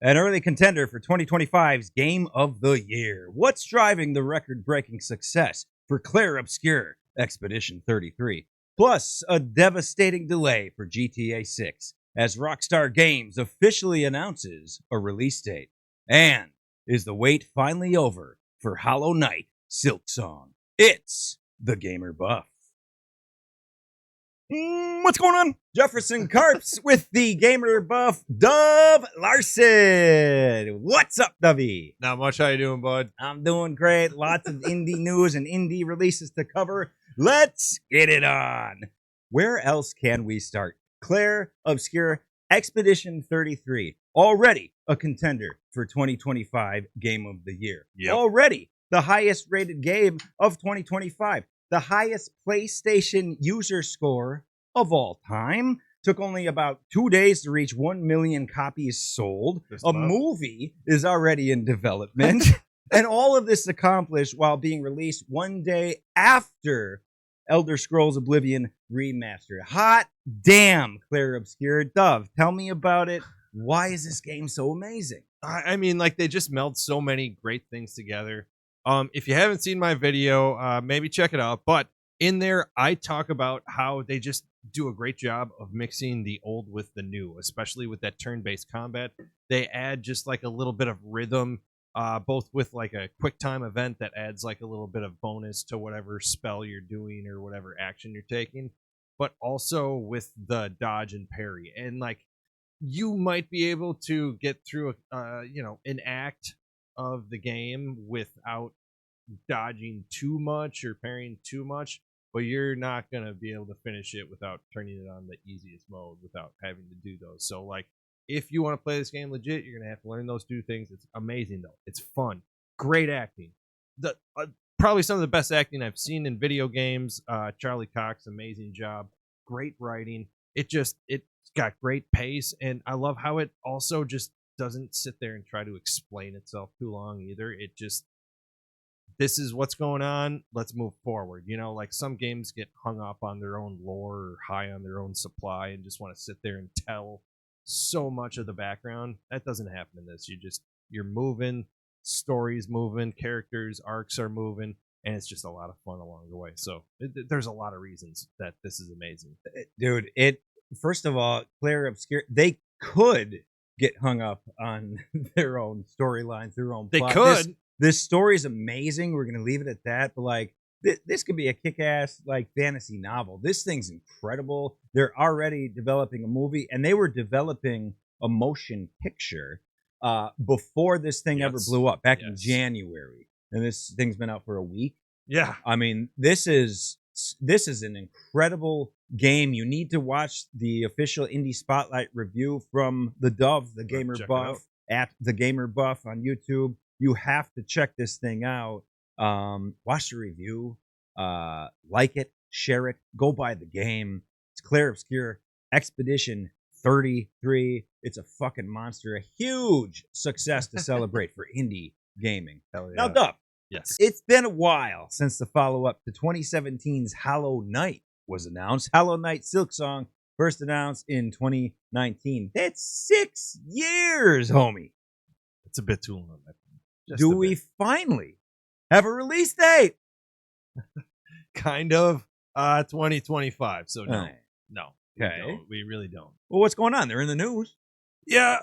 an early contender for 2025's Game of the Year. What's driving the record-breaking success for Clair Obscur Expedition 33? Plus, a devastating delay for GTA 6 as Rockstar Games officially announces a release date. And is the wait finally over for Hollow Knight Silksong? It's the Gamer Buff. What's going on? Jefferson Carps with the Gamer Buff, Dove Larson. What's up, Dovey? Not much. How you doing, bud? I'm doing great. Lots of indie news and indie releases to cover. Let's get it on. Where else can we start? Clair Obscur Expedition 33, already a contender for 2025 Game of the Year. Yep. Already the highest rated game of 2025. The highest PlayStation user score of all time. Took only about 2 days to reach 1 million copies sold. A movie is already in development. And all of this accomplished while being released 1 day after Elder Scrolls Oblivion Remastered. Hot damn, Clair Obscur. Dove, tell me about it. Why is this game so amazing? I mean, like, they just meld so many great things together. If you haven't seen my video, maybe check it out. But in there, I talk about how they just do a great job of mixing the old with the new, especially with that turn-based combat. They add just like a little bit of rhythm, both with like a quick time event that adds like a little bit of bonus to whatever spell you're doing or whatever action you're taking, but also with the dodge and parry. And like, you might be able to get through an act of the game without dodging too much or parrying too much, but you're not going to be able to finish it without turning it on the easiest mode without having to do those. So like, if you want to play this game legit, you're going to have to learn those two things. It's amazing though. It's fun. Great acting. The probably some of the best acting I've seen in video games. Charlie Cox, amazing job. Great writing. It's got great pace, and I love how it also just doesn't sit there and try to explain itself too long either. It just, this is what's going on, let's move forward. You know, like some games get hung up on their own lore or high on their own supply and just want to sit there and tell so much of the background. That doesn't happen in this. You're moving, stories moving, characters, arcs are moving, and it's just a lot of fun along the way. So there's a lot of reasons that this is amazing. Dude, first of all, Clair Obscur, they could get hung up on their own storylines, their own plot. They could. This story's amazing. We're going to leave it at that. But like, this could be a kick-ass like fantasy novel. This thing's incredible. They're already developing a movie, and they were developing a motion picture before this thing ever blew up back in January. And this thing's been out for a week. Yeah. I mean, this is an incredible game. You need to watch the official Indie Spotlight review from the Dove, the Gamer Buff, at the Gamer Buff on YouTube. You have to check this thing out. Watch the review, like it, share it, go buy the game. It's Clair Obscur Expedition 33. It's a fucking monster, a huge success to celebrate for indie gaming. Hell yeah. Now, Dove. Yes. It's been a while since the follow-up to 2017's Hollow Knight was announced. Hollow Knight Silksong first announced in 2019. That's 6 years, homie. It's a bit too long. Do we finally have a release date? Kind of. 2025. So no. No. Okay. We really don't. Well, what's going on? They're in the news. Yeah,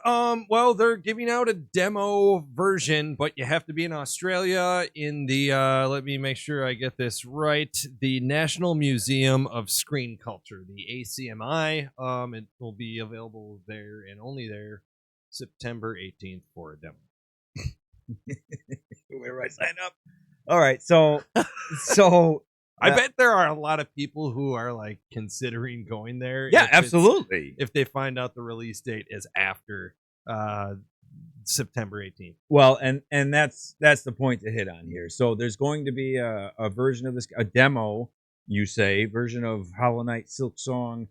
well, they're giving out a demo version, but you have to be in Australia in the, let me make sure I get this right, the National Museum of Screen Culture, the ACMI. It will be available there and only there September 18th for a demo. Where do I sign up? All right, so I bet there are a lot of people who are like considering going there. Yeah, absolutely. If they find out the release date is after September 18th. Well, and that's the point to hit on here. So there's going to be a version of this, a demo, you say, version of Hollow Knight Silksong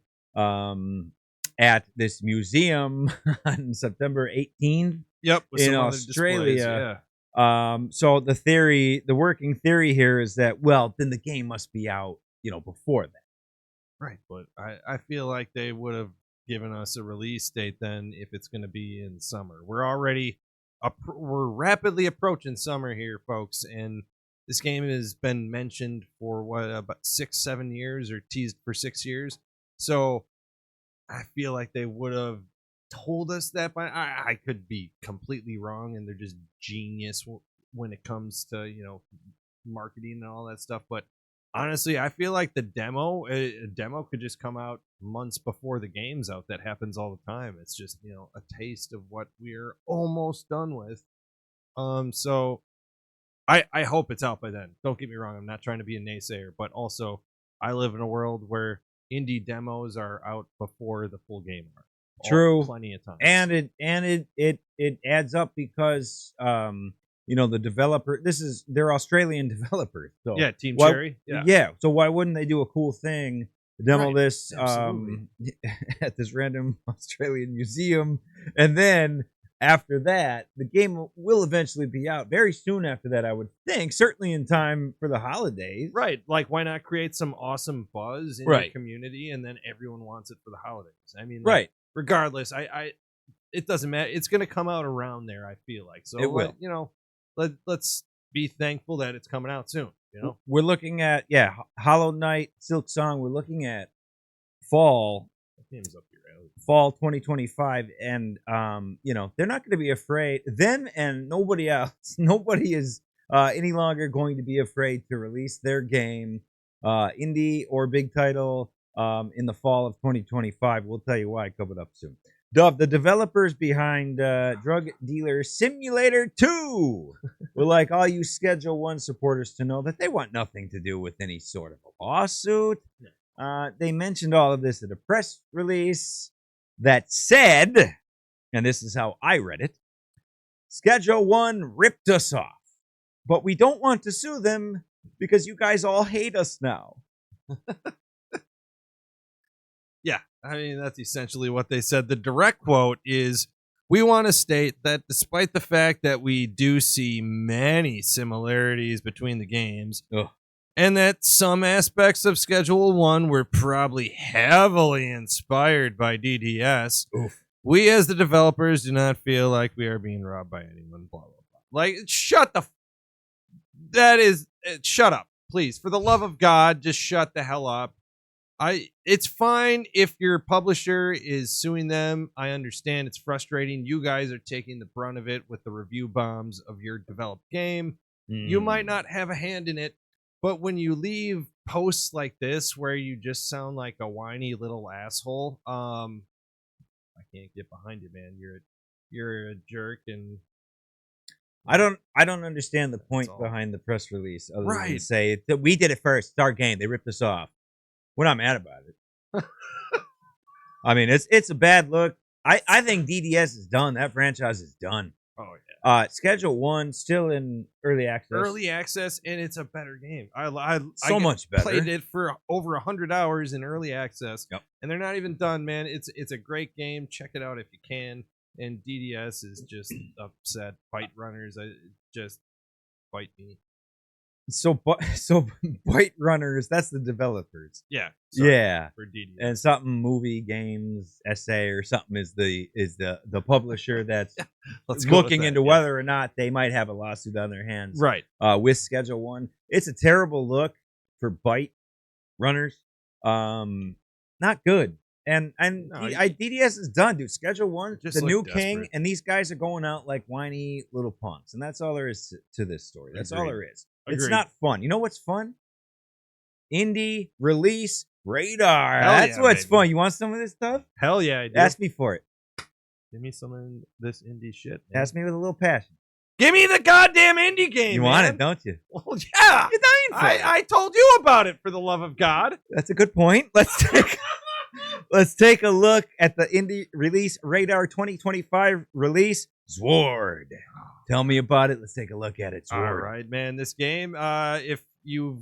at this museum on September 18th. Yep, in Australia. So the working theory here is that, well, then the game must be out, before that. Right, but I feel like they would have given us a release date then if it's going to be in summer. We're rapidly approaching summer here, folks, and this game has been mentioned for what, about 6-7 years, or teased for 6 years. So I feel like they would have told us that, but I could be completely wrong, and they're just genius when it comes to, marketing and all that stuff. But honestly, I feel like a demo could just come out months before the game's out. That happens all the time. It's just, a taste of what we're almost done with. So I hope it's out by then. Don't get me wrong, I'm not trying to be a naysayer, but also I live in a world where indie demos are out before the full game are. True. Plenty of time. And it adds up because the developer, they're Australian developers. So yeah, Team Cherry. Yeah. So why wouldn't they do a cool thing, demo this Absolutely. at this random Australian museum, and then after that, the game will eventually be out very soon after that, I would think, certainly in time for the holidays. Right. Like, why not create some awesome buzz in the community, and then everyone wants it for the holidays? I mean, right. Regardless, it doesn't matter. It's going to come out around there, I feel like. So, it will. Let's be thankful that it's coming out soon. We're looking at, Hollow Knight, Silksong. We're looking at fall. That game's up here. Fall 2025, and they're not going to be afraid. Them and nobody else. Nobody is any longer going to be afraid to release their game, indie or big title, in the fall of 2025. We'll tell you why coming up soon. Dove, the developers behind Drug Dealer Simulator 2 would like all you Schedule 1 supporters to know that they want nothing to do with any sort of a lawsuit. They mentioned all of this at a press release that said, and this is how I read it, Schedule 1 ripped us off, but we don't want to sue them because you guys all hate us now. Yeah, I mean, that's essentially what they said. The direct quote is, "We want to state that despite the fact that we do see many similarities between the games, and that some aspects of Schedule 1 were probably heavily inspired by DDS, we as the developers do not feel like we are being robbed by anyone, blah, blah, blah." Like, shut up, please. For the love of God, just shut the hell up. It's fine if your publisher is suing them. I understand it's frustrating. You guys are taking the brunt of it with the review bombs of your developed game. You might not have a hand in it, but when you leave posts like this where you just sound like a whiny little asshole, I can't get behind you, man. You're a jerk, and I don't understand the point behind the press release other than say that we did it first. It's our game. They ripped us off. We're not mad about it. I mean, it's a bad look. I think DDS is done. That franchise is done. Oh yeah. Schedule 1 still in early access. Early access, and it's a better game. I much better. Played it for over 100 hours in early access, and they're not even done, man. It's a great game. Check it out if you can. And DDS is just upset. Byterunners, just bite me. So Byterunners, that's the developers. Yeah. For DDS. And something movie games essay or something is the publisher that's looking into whether or not they might have a lawsuit on their hands. Right. With Schedule 1. It's a terrible look for Byterunners. Not good. And DDS is done, dude. Schedule 1, the new king, and these guys are going out like whiny little punks. And that's all there is to this story. That's all there is. It's not fun. You know what's fun? Indie release radar. That's what's fun. You want some of this stuff? Hell yeah, I do. Ask me for it. Give me some of this indie shit, man. Ask me with a little passion. Give me the goddamn indie game, You want it, don't you? Well, yeah. You're dying for it. I told you about it, for the love of God. That's a good point. Let's take a look at the indie release radar 2025 release, ZWAARD. Tell me about it. Let's take a look at it, ZWAARD. All right, man. This game, if you've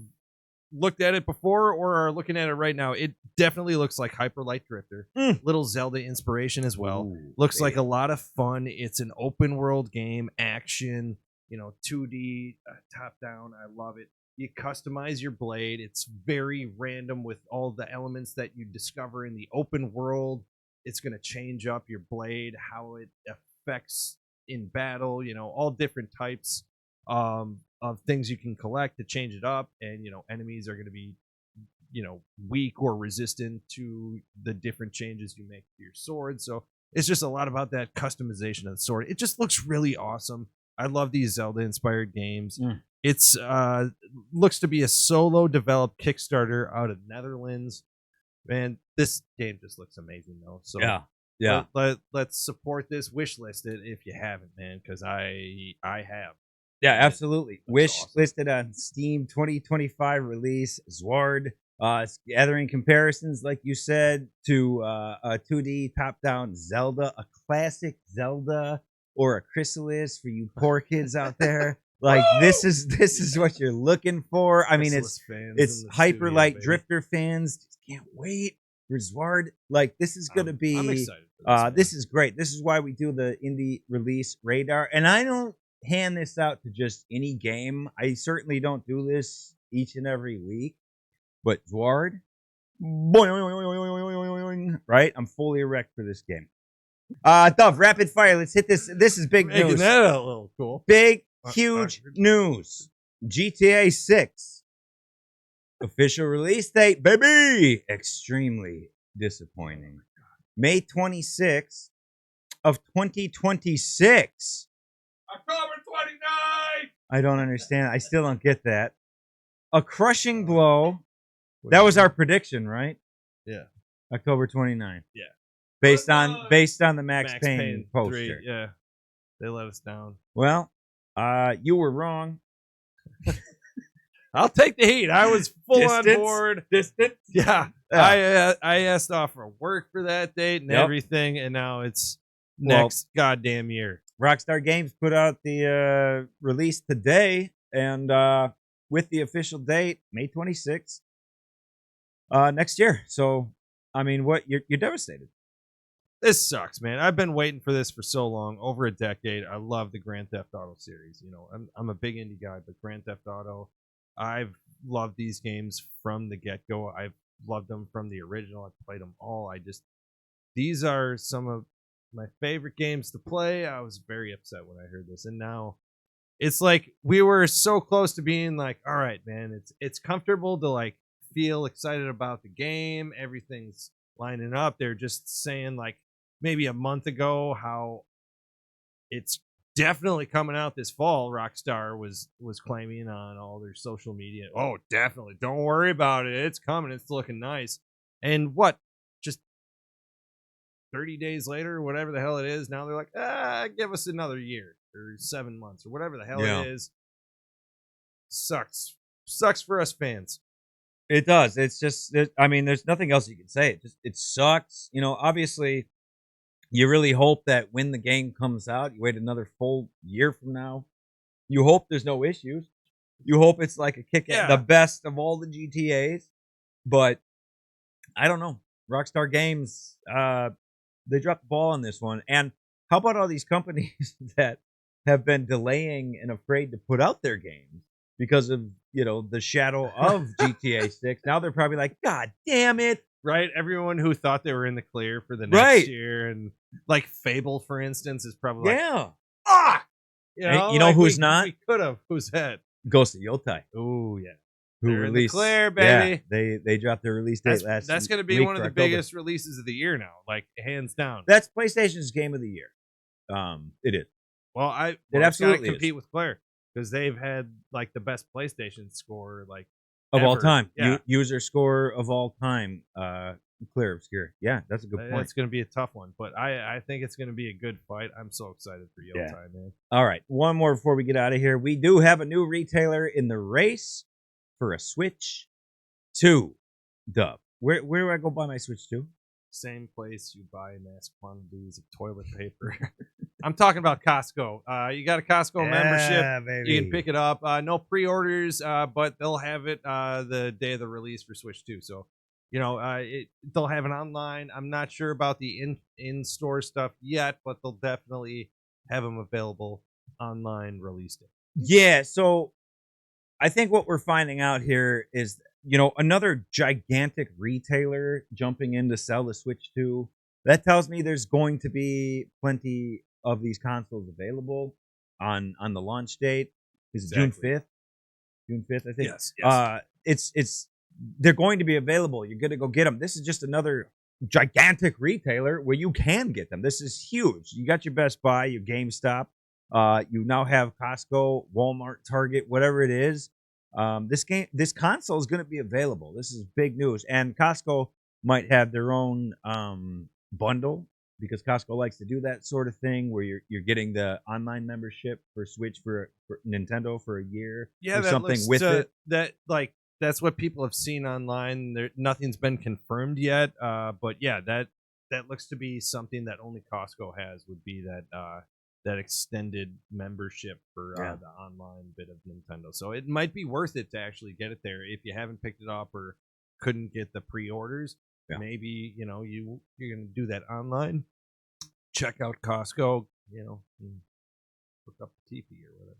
looked at it before or are looking at it right now, it definitely looks like Hyper Light Drifter. Little Zelda inspiration as well. Looks like a lot of fun. It's an open world game, action, 2D, top down. I love it. You customize your blade. It's very random with all the elements that you discover in the open world. it's going to change up your blade, how it affects in battle, you know, all different types of things you can collect to change it up. And, you know, enemies are going to be, you know, weak or resistant to the different changes you make to your sword. So it's just a lot about that customization of the sword. It just looks really awesome. I love these Zelda inspired games. It's looks to be a solo developed Kickstarter out of Netherlands. Man, this game just looks amazing though. So yeah. Let's support this. Wish list it if you haven't, man, because I have. Yeah, absolutely. Wish awesome. listed on Steam 2025 release. ZWAARD, gathering comparisons, like you said, to a 2D top-down Zelda, a classic Zelda, or a Chrysalis for you poor kids out there. Like this is what you're looking for. I mean, it's Hyper Light Drifter fans. Just can't wait for ZWAARD. Like this is gonna be. I'm excited for this, this is great. This is why we do the indie release radar, and I don't hand this out to just any game. I certainly don't do this each and every week, but ZWAARD, boing, right? I'm fully erect for this game. Dove, rapid fire. Let's hit this. This is big news. That a little cool. Big, huge news. GTA 6 official release date, baby. Extremely disappointing. May 26th of 2026. October 29th. I don't understand. I still don't get that. A crushing blow. That was our prediction, right? Yeah. October 29th. Yeah. Based on the Max Payne poster. 3, yeah. They let us down. Well, you were wrong. I'll take the heat. I was full on board. Distance. Yeah. I asked off for work for that date and everything, and now it's next goddamn year. Rockstar Games put out the release today, and with the official date, May 26th, next year. So, I mean, what you're devastated. This sucks, man. I've been waiting for this for so long, over a decade. I love the Grand Theft Auto series. You know, I'm a big indie guy, but Grand Theft Auto, I've loved these games from the get-go. I've loved them from the original. I've played them all. These are some of my favorite games to play. I was very upset when I heard this, and now it's like we were so close to being like, all right, man, it's comfortable to like feel excited about the game. Everything's lining up. They're just saying like maybe a month ago how it's definitely coming out this fall. Rockstar was claiming on all their social media, oh, definitely, don't worry about it, it's coming, it's looking nice. And what, just 30 days later, whatever the hell it is, now they're like, give us another year or 7 months or whatever the hell it is. Sucks for us fans. It does. It's just, I mean, there's nothing else you can say. It sucks. You know, obviously, you really hope that when the game comes out, you wait another full year from now. You hope there's no issues. You hope it's like a kick at the best of all the GTAs. But I don't know. Rockstar Games, they dropped the ball on this one. And how about all these companies that have been delaying and afraid to put out their games because of, you know, the shadow of GTA 6? Now they're probably like, God damn it. Right? Everyone who thought they were in the clear for the next year, and like Fable, for instance, is probably like, you know like who's not? We could have. Who's that? Ghost of Yotai. Oh yeah, They're in the clear, baby. Yeah, they dropped their release date last. That's going to be one of the biggest releases of the year now, like hands down. That's PlayStation's game of the year. It is. Well, it absolutely compete with Clair because they've had like the best PlayStation score like of ever. All time. Yeah. User score of all time. Clair Obscur. Yeah, that's a good point. It's going to be a tough one, but I think it's going to be a good fight. I'm so excited for Yotai, man. All right, one more before we get out of here. We do have a new retailer in the race for a Switch 2. Dub. Where do I go buy my Switch 2? Same place you buy mass quantities of toilet paper. I'm talking about Costco. You got a Costco membership. Baby. You can pick it up. No pre-orders, but they'll have it the day of the release for Switch 2. So, you know, they'll have it online. I'm not sure about the in-store stuff yet, but they'll definitely have them available online release day. Yeah, so I think what we're finding out here is, you know, another gigantic retailer jumping in to sell the Switch 2. that tells me there's going to be plenty of these consoles available on the launch date. Is it June 5th? June 5th, I think. Yes. It's they're going to be available. You're going to go get them. This is just another gigantic retailer where you can get them. This is huge. You got your Best Buy, your GameStop. You now have Costco, Walmart, Target, whatever it is. This console is going to be available. This is big news. And Costco might have their own bundle, because Costco likes to do that sort of thing where you're getting the online membership for Switch for Nintendo for a year, or something with it. That's what people have seen online. Nothing's been confirmed yet, but yeah, that looks to be something that only Costco has. Would be that extended membership for the online bit of Nintendo. So it might be worth it to actually get it there if you haven't picked it up or couldn't get the pre-orders. Yeah. Maybe you're gonna do that online. Check out Costco. Hook up the TV or whatever.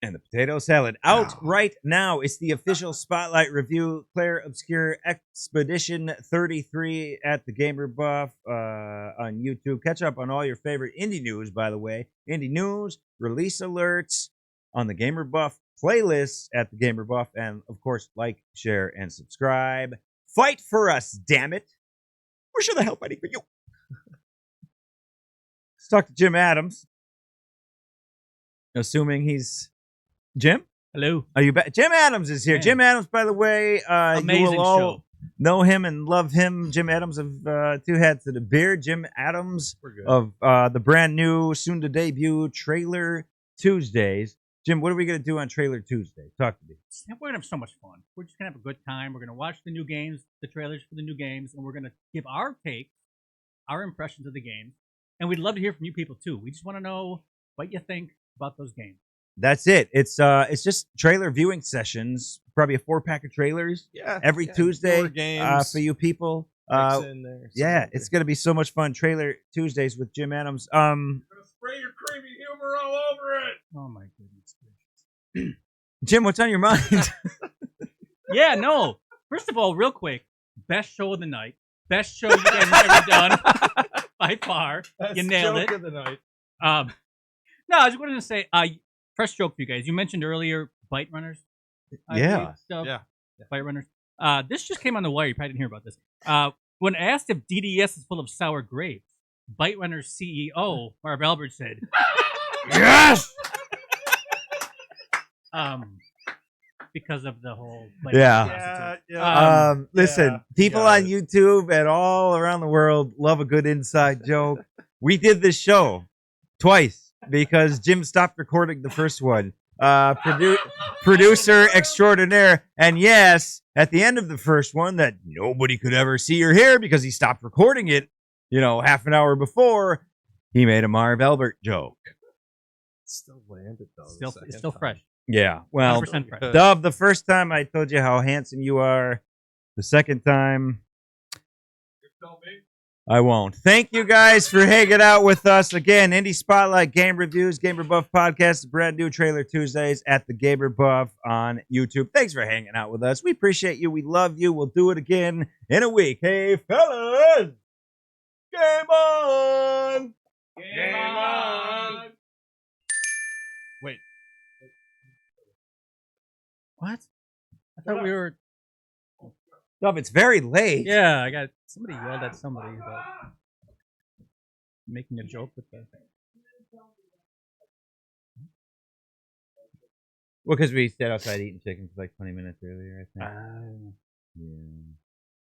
And the potato salad out right now. It's the official Spotlight review. Clair Obscur Expedition 33 at the Gamer Buff on YouTube. Catch up on all your favorite indie news, by the way. Indie news, release alerts on the Gamer Buff playlists at the Gamer Buff. And, of course, like, share, and subscribe. Fight for us, damn it. We're sure the hell fighting for you. Let's talk to Jim Adams. Assuming he's... Jim? Hello. Are you back? Jim Adams is here. Yeah. Jim Adams, by the way, amazing you will all show. know him and love him. Jim Adams of Two Hats to the Beard. Jim Adams of the brand new, soon to debut Trailer Tuesdays. Jim, what are we going to do on Trailer Tuesday? Talk to me. We're going to have so much fun. We're just going to have a good time. We're going to watch the new games, the trailers for the new games, and we're going to give our take, our impressions of the games. And we'd love to hear from you people, too. We just want to know what you think about those games. That's it. It's just trailer viewing sessions. Probably a 4-pack of trailers. Yeah. Every Tuesday games, for you people. in there, it's gonna be so much fun. Trailer Tuesdays with Jim Adams. You're gonna spray your creamy humor all over it. Oh my goodness gracious. Jim, what's on your mind? Yeah, no. First of all, real quick, best show of the night. Best show you guys have ever done. By far. Best you nailed joke it. of the night. No, I just wanted to say, fresh joke for you guys. You mentioned earlier Byterunners. Yeah. Byterunners. This just came on the wire. You probably didn't hear about this. When asked if DDS is full of sour grapes, Byterunners CEO Marv Albert said, "Yes." Because of the whole. Listen, people on YouTube and all around the world love a good inside joke. We did this show twice because Jim stopped recording the first one. Producer extraordinaire. And yes, at the end of the first one that nobody could ever see or hear because he stopped recording it, half an hour before, he made a Marv Albert joke. Still landed, though. It's still fresh. Yeah. Well, 100% fresh. Dove, the first time I told you how handsome you are. The second time, I won't. Thank you guys for hanging out with us. Again, Indie Spotlight, Game Reviews, Gamer Buff Podcast, brand new Trailer Tuesdays at the Gamer Buff on YouTube. Thanks for hanging out with us. We appreciate you. We love you. We'll do it again in a week. Hey, fellas! Game on! Game on! Wait. What? I thought we were... Dove, it's very late. Yeah, I got... Somebody yelled at somebody about making a joke with that. Well, because we stayed outside eating chicken for like 20 minutes earlier, I think. Yeah.